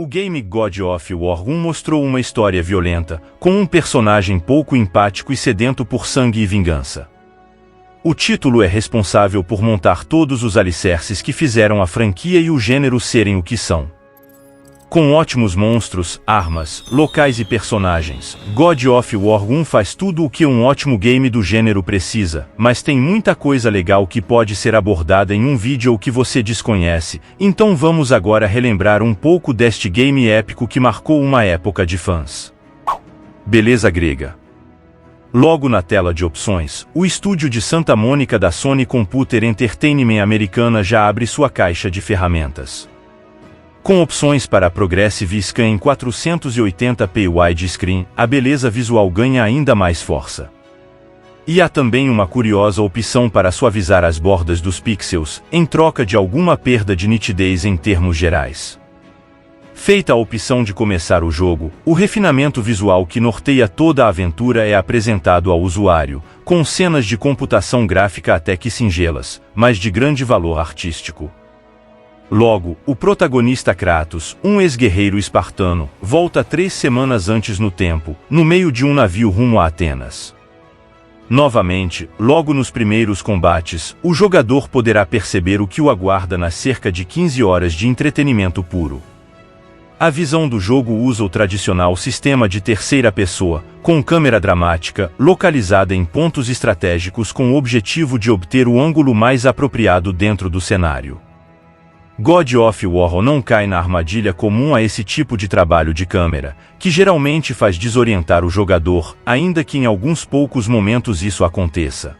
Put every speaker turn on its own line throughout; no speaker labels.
O game God of War 1 mostrou uma história violenta, com um personagem pouco empático e sedento por sangue e vingança. O título é responsável por montar todos os alicerces que fizeram a franquia e o gênero serem o que são. Com ótimos monstros, armas, locais e personagens, God of War 1 faz tudo o que um ótimo game do gênero precisa, mas tem muita coisa legal que pode ser abordada em um vídeo que você desconhece, então vamos agora relembrar um pouco deste game épico que marcou uma época de fãs. Beleza grega. Logo na tela de opções, o estúdio de Santa Mônica da Sony Computer Entertainment americana já abre sua caixa de ferramentas. Com opções para Progressive Scan em 480p widescreen, a beleza visual ganha ainda mais força. E há também uma curiosa opção para suavizar as bordas dos pixels, em troca de alguma perda de nitidez em termos gerais. Feita a opção de começar o jogo, o refinamento visual que norteia toda a aventura é apresentado ao usuário, com cenas de computação gráfica até que singelas, mas de grande valor artístico. Logo, o protagonista Kratos, um ex-guerreiro espartano, volta 3 semanas antes no tempo, no meio de um navio rumo a Atenas. Novamente, logo nos primeiros combates, o jogador poderá perceber o que o aguarda nas cerca de 15 horas de entretenimento puro. A visão do jogo usa o tradicional sistema de terceira pessoa, com câmera dramática, localizada em pontos estratégicos com o objetivo de obter o ângulo mais apropriado dentro do cenário. God of War não cai na armadilha comum a esse tipo de trabalho de câmera, que geralmente faz desorientar o jogador, ainda que em alguns poucos momentos isso aconteça.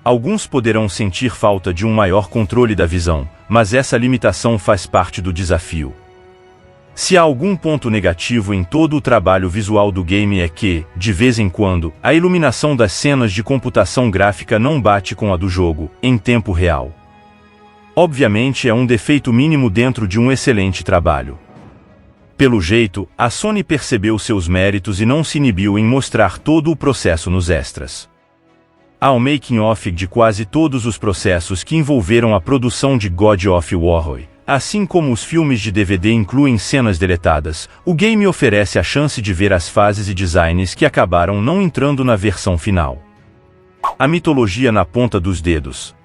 Alguns poderão sentir falta de um maior controle da visão, mas essa limitação faz parte do desafio. Se há algum ponto negativo em todo o trabalho visual do game é que, de vez em quando, a iluminação das cenas de computação gráfica não bate com a do jogo, em tempo real. Obviamente é um defeito mínimo dentro de um excelente trabalho. Pelo jeito, a Sony percebeu seus méritos e não se inibiu em mostrar todo o processo nos extras. Há um making-of de quase todos os processos que envolveram a produção de God of War. Assim como os filmes de DVD incluem cenas deletadas, o game oferece a chance de ver as fases e designs que acabaram não entrando na versão final. A mitologia na ponta dos dedos.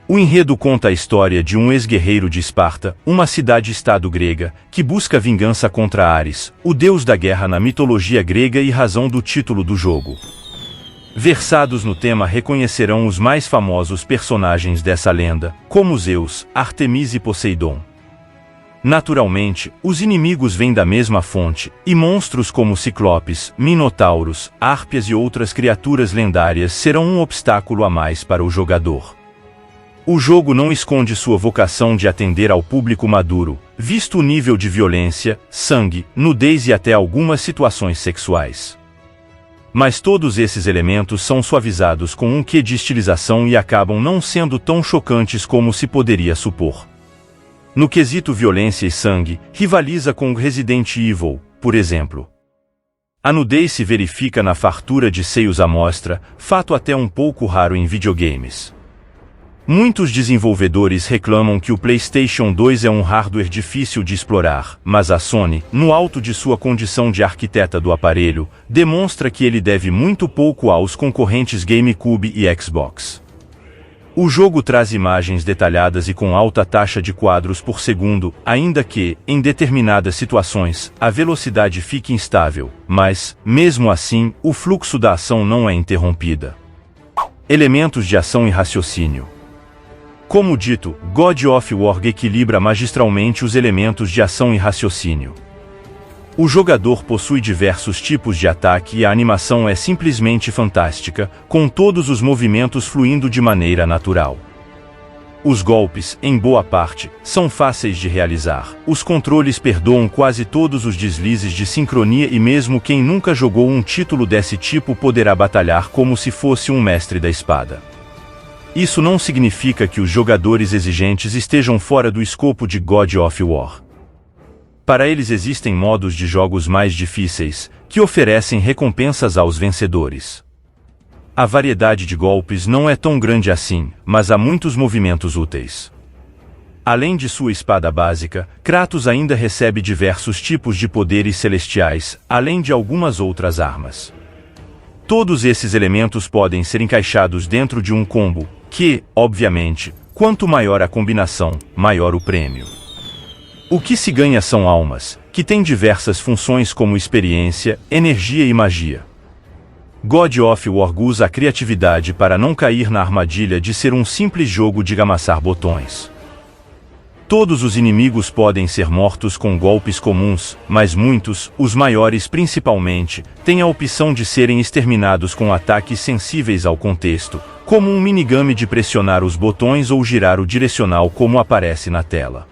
O enredo conta a história de um ex-guerreiro de Esparta, uma cidade-estado grega, que busca vingança contra Ares, o deus da guerra na mitologia grega e razão do título do jogo. Versados no tema reconhecerão os mais famosos personagens dessa lenda, como Zeus, Artemis e Poseidon. Naturalmente, os inimigos vêm da mesma fonte, e monstros como ciclopes, minotauros, harpias e outras criaturas lendárias serão um obstáculo a mais para o jogador. O jogo não esconde sua vocação de atender ao público maduro, visto o nível de violência, sangue, nudez e até algumas situações sexuais. Mas todos esses elementos são suavizados com um quê de estilização e acabam não sendo tão chocantes como se poderia supor. No quesito violência e sangue, rivaliza com o Resident Evil, por exemplo. A nudez se verifica na fartura de seios à mostra, fato até um pouco raro em videogames. Muitos desenvolvedores reclamam que o PlayStation 2 é um hardware difícil de explorar, mas a Sony, no alto de sua condição de arquiteta do aparelho, demonstra que ele deve muito pouco aos concorrentes GameCube e Xbox. O jogo traz imagens detalhadas e com alta taxa de quadros por segundo, ainda que, em determinadas situações, a velocidade fique instável, mas, mesmo assim, o fluxo da ação não é interrompida. Elementos de ação e raciocínio. Como dito, God of War equilibra magistralmente os elementos de ação e raciocínio. O jogador possui diversos tipos de ataque e a animação é simplesmente fantástica, com todos os movimentos fluindo de maneira natural. Os golpes, em boa parte, são fáceis de realizar. Os controles perdoam quase todos os deslizes de sincronia e mesmo quem nunca jogou um título desse tipo poderá batalhar como se fosse um mestre da espada. Isso não significa que os jogadores exigentes estejam fora do escopo de God of War. Para eles existem modos de jogos mais difíceis, que oferecem recompensas aos vencedores. A variedade de golpes não é tão grande assim, mas há muitos movimentos úteis. Além de sua espada básica, Kratos ainda recebe diversos tipos de poderes celestiais, além de algumas outras armas. Todos esses elementos podem ser encaixados dentro de um combo, que, obviamente, quanto maior a combinação, maior o prêmio. O que se ganha são almas, que têm diversas funções como experiência, energia e magia. God of War usa a criatividade para não cair na armadilha de ser um simples jogo de amassar botões. Todos os inimigos podem ser mortos com golpes comuns, mas muitos, os maiores principalmente, têm a opção de serem exterminados com ataques sensíveis ao contexto, como um minigame de pressionar os botões ou girar o direcional como aparece na tela.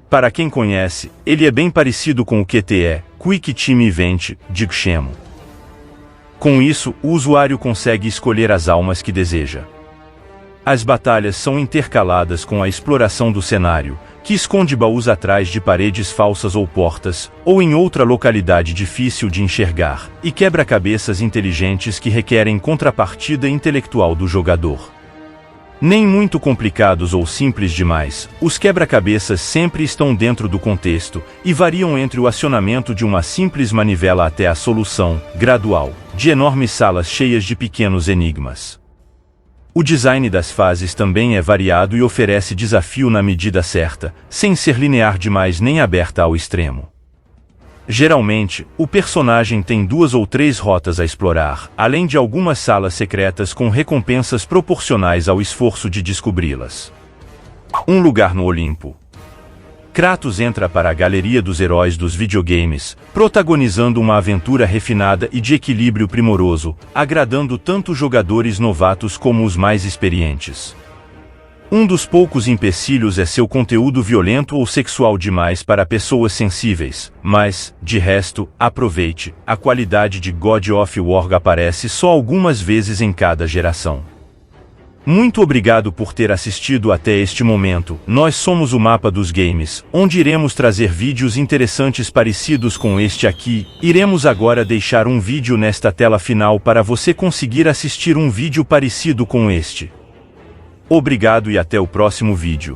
Para quem conhece, ele é bem parecido com o QTE, Quick Time Event, de Shenmue. Com isso, o usuário consegue escolher as almas que deseja. As batalhas são intercaladas com a exploração do cenário, que esconde baús atrás de paredes falsas ou portas, ou em outra localidade difícil de enxergar, e quebra-cabeças inteligentes que requerem contrapartida intelectual do jogador. Nem muito complicados ou simples demais, os quebra-cabeças sempre estão dentro do contexto, e variam entre o acionamento de uma simples manivela até a solução, gradual, de enormes salas cheias de pequenos enigmas. O design das fases também é variado e oferece desafio na medida certa, sem ser linear demais nem aberta ao extremo. Geralmente, o personagem tem 2 ou 3 rotas a explorar, além de algumas salas secretas com recompensas proporcionais ao esforço de descobri-las. Um lugar no Olimpo. Kratos entra para a galeria dos heróis dos videogames, protagonizando uma aventura refinada e de equilíbrio primoroso, agradando tanto jogadores novatos como os mais experientes. Um dos poucos empecilhos é seu conteúdo violento ou sexual demais para pessoas sensíveis, mas, de resto, aproveite, a qualidade de God of War aparece só algumas vezes em cada geração. Muito obrigado por ter assistido até este momento. Nós somos o Mapa dos Games, onde iremos trazer vídeos interessantes parecidos com este aqui. Iremos agora deixar um vídeo nesta tela final para você conseguir assistir um vídeo parecido com este. Obrigado e até o próximo vídeo.